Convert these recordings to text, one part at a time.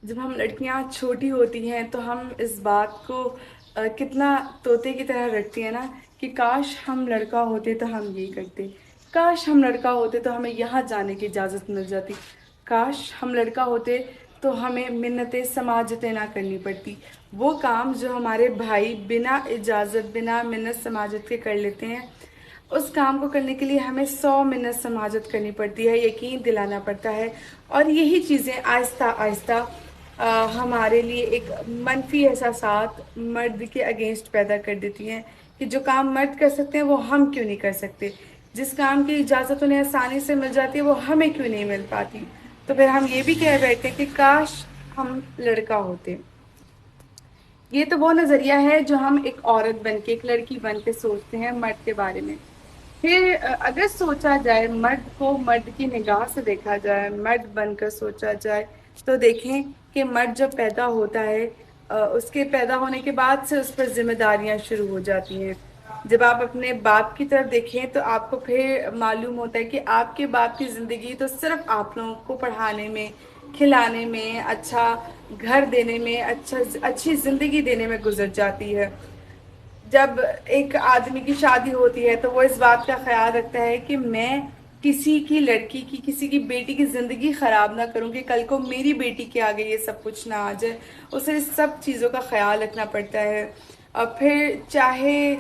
جب ہم لڑکیاں چھوٹی ہوتی ہیں تو ہم اس بات کو کتنا طوطے کی طرح رکھتی ہیں نا کہ کاش ہم لڑکا ہوتے تو ہم یہی کرتے، کاش ہم لڑکا ہوتے تو ہمیں یہاں جانے کی اجازت مل جاتی، کاش ہم لڑکا ہوتے تو ہمیں منتیں سماجتیں نہ کرنی پڑتی۔ وہ کام جو ہمارے بھائی بنا اجازت بنا منت سماجت کے کر لیتے ہیں، اس کام کو کرنے کے لیے ہمیں 100 منت سماجت کرنی پڑتی ہے، یقین دلانا پڑتا ہے، اور یہی چیزیں آہستہ آہستہ ہمارے لیے ایک منفی احساسات مرد کے اگینسٹ پیدا کر دیتی ہیں کہ جو کام مرد کر سکتے ہیں وہ ہم کیوں نہیں کر سکتے، جس کام کی اجازت انہیں آسانی سے مل جاتی ہے وہ ہمیں کیوں نہیں مل پاتی۔ تو پھر ہم یہ بھی کہہ بیٹھتے ہیں کہ کاش ہم لڑکا ہوتے۔ یہ تو وہ نظریہ ہے جو ہم ایک عورت بن کے، ایک لڑکی بن کے سوچتے ہیں مرد کے بارے میں۔ پھر اگر سوچا جائے، مرد کو مرد کی نگاہ سے دیکھا جائے، مرد بن کر سوچا جائے، تو دیکھیں کہ مرد جب پیدا ہوتا ہے، اس کے پیدا ہونے کے بعد سے اس پر ذمہ داریاں شروع ہو جاتی ہیں۔ جب آپ اپنے باپ کی طرف دیکھیں تو آپ کو پھر معلوم ہوتا ہے کہ آپ کے باپ کی زندگی تو صرف آپ لوگوں کو پڑھانے میں، کھلانے میں، اچھا گھر دینے میں، اچھی زندگی دینے میں گزر جاتی ہے۔ جب ایک آدمی کی شادی ہوتی ہے تو وہ اس بات کا خیال رکھتا ہے کہ میں کسی کی لڑکی کی، کسی کی بیٹی کی زندگی خراب نہ کروں کہ کل کو میری بیٹی کے آگے یہ سب کچھ نہ آ جائے، اسے اس سب چیزوں کا خیال رکھنا پڑتا ہے۔ اور پھر چاہے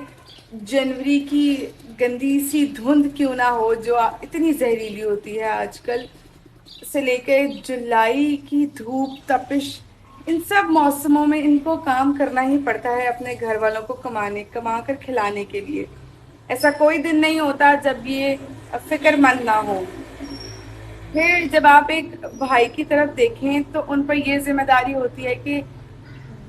جنوری کی گندی سی دھند کیوں نہ ہو جو اتنی زہریلی ہوتی ہے آج کل، سے لے کے جولائی کی دھوپ تپش، ان سب موسموں میں ان کو کام کرنا ہی پڑتا ہے اپنے گھر والوں کو کما کر کھلانے کے لیے۔ ایسا کوئی دن نہیں ہوتا جب یہ فکر مند نہ ہو۔ پھر جب آپ ایک بھائی کی طرف دیکھیں تو ان پر یہ ذمہ داری ہوتی ہے کہ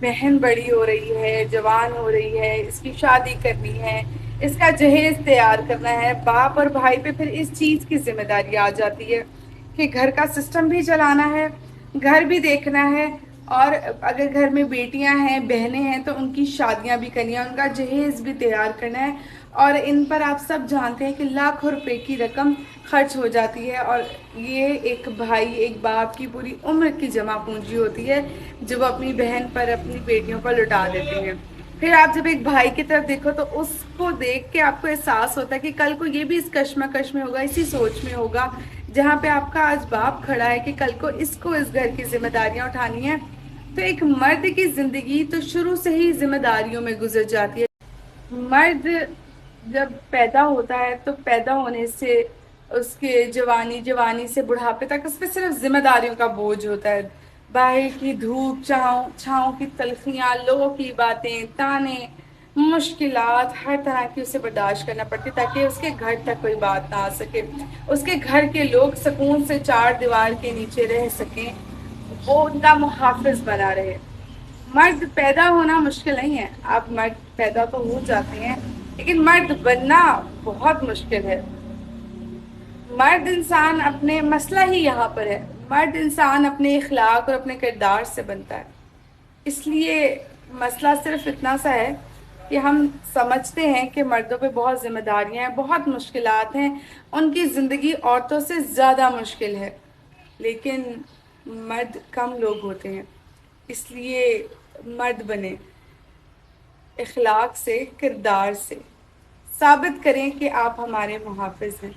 بہن بڑی ہو رہی ہے، جوان ہو رہی ہے، اس کی شادی کرنی ہے، اس کا جہیز تیار کرنا ہے۔ باپ اور بھائی پہ پھر اس چیز کی ذمہ داری آ جاتی ہے کہ گھر کا سسٹم بھی چلانا ہے، گھر بھی دیکھنا ہے، اور اگر گھر میں بیٹیاں ہیں، بہنیں ہیں تو ان کی شادیاں بھی کرنی ہیں، ان کا جہیز بھی تیار کرنا ہے، اور ان پر آپ سب جانتے ہیں کہ لاکھوں روپے کی رقم خرچ ہو جاتی ہے، اور یہ ایک بھائی، ایک باپ کی پوری عمر کی جمع پونجی ہوتی ہے جو وہ اپنی بہن پر، اپنی بیٹیوں پر لٹا دیتے ہیں۔ پھر آپ جب ایک بھائی کی طرف دیکھو تو اس کو دیکھ کے آپ کو احساس ہوتا ہے کہ کل کو یہ بھی اس کشمکش میں ہوگا، اسی سوچ میں ہوگا جہاں پہ آپ کا آج باپ کھڑا ہے کہ کل کو اس گھر کی ذمہ داریاں اٹھانی ہیں۔ تو ایک مرد کی زندگی تو شروع سے ہی ذمہ داریوں میں گزر جاتی ہے۔ مرد جب پیدا ہوتا ہے تو پیدا ہونے سے اس کے جوانی سے بڑھاپے تک اس پہ صرف ذمہ داریوں کا بوجھ ہوتا ہے۔ باہر کی دھوپ، چھاؤں کی تلخیاں، لوگوں کی باتیں، تانے، مشکلات، ہر طرح کی اسے برداشت کرنا پڑتی تاکہ اس کے گھر تک کوئی بات نہ آ سکے، اس کے گھر کے لوگ سکون سے چار دیوار کے نیچے رہ سکیں، وہ ان کا محافظ بنا رہے۔ مرد پیدا ہونا مشکل نہیں ہے، آپ مرد پیدا تو ہو جاتے ہیں، لیکن مرد بننا بہت مشکل ہے۔ مرد انسان اپنے مسئلہ ہی یہاں پر ہے، مرد انسان اپنے اخلاق اور اپنے کردار سے بنتا ہے۔ اس لیے مسئلہ صرف اتنا سا ہے کہ ہم سمجھتے ہیں کہ مردوں پہ بہت ذمہ داریاں ہیں، بہت مشکلات ہیں، ان کی زندگی عورتوں سے زیادہ مشکل ہے، لیکن مرد کم لوگ ہوتے ہیں۔ اس لیے مرد بنے، اخلاق سے، کردار سے ثابت کریں کہ آپ ہمارے محافظ ہیں۔